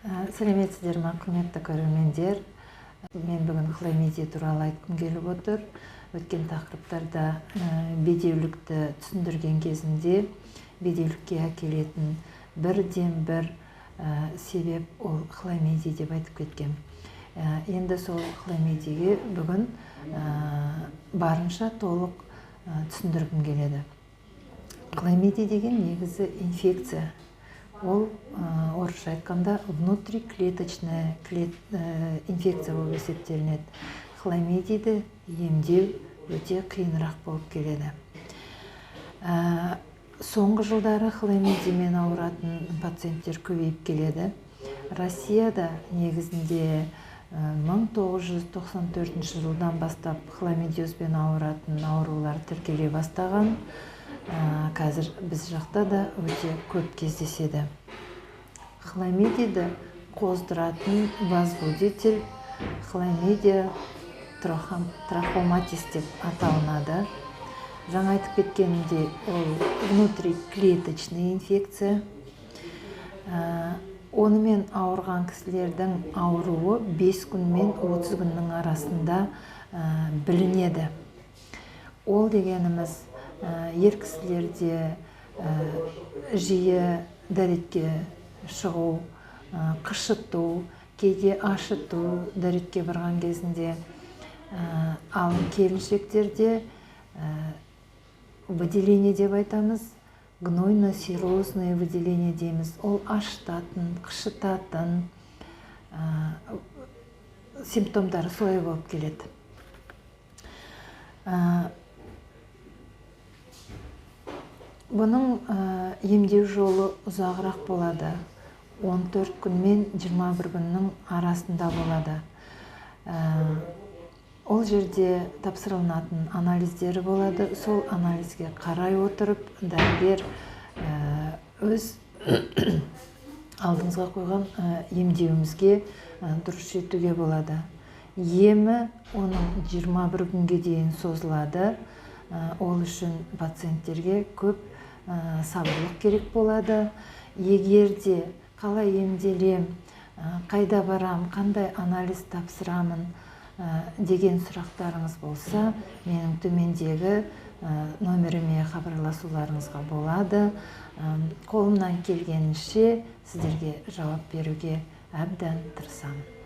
Сәлеметсіздер ме, құрметті көрермендер. Мен бүгін хламидия туралы айтқым келіп отыр. Өткен тақырыптарда бедеулікті түсіндірген кезінде бедеулікке әкелетін бірден-бір себеп ол хламидия деп айтып кеткен. Енді сол хламидияға бүгін барынша толық түсіндіргім келеді. Хламидия деген негізі инфекция. Ол орысша айтқанда внутриклеточная инфекция болып есептелінеді. Хламидияды емдеу өте қиынырақ болып келеді. Соңғы жылдары хламидиямен ауыратын пациенттер көбейіп келеді. Россияда негізінде 1994 жылдан бастап хламидиозбен ауыратын аурулар тіркеле бастаған. Қазір біз жақта да өте көп кездеседі. Хламидияды қоздыратын возбудитель хламидия трахоматис деп аталынады. Жаңа айтып кеткенімде ол внутриклеточный инфекция. Онымен ауырған кісілердің ауруы 5 күн мен 30 күннің арасында білінеді. Ол дегеніміз ер кісілерде жиі дәретке шығу, қышыту, кейде ашыту дәретке барған кезінде. Ал келіншектерде выделение деп айтамыз, гнойно-серозное выделение дейміз. Ол ашытатын, қышытатын симптомдары солай болып келеді. Бұның емдеу жолы ұзағырақ болады. 14 күн мен 21 күннің арасында болады. Ол жерде тапсырылатын анализдері болады. Сол анализге қарай отырып, дәрігер өз алдыңызға қойған емдеуімізге дұрыс жетуге болады. Емі оның 21 күнге дейін созылады. Ол үшін пациенттерге көп сабырлық керек болады. Егерде қалай емделем, қайда барам, қандай анализ тапсырамын деген сұрақтарыңыз болса, менің төмендегі номеріме хабарласуларыңызға болады. Қолымнан келгенінше сіздерге жауап беруге әбден тырысамын.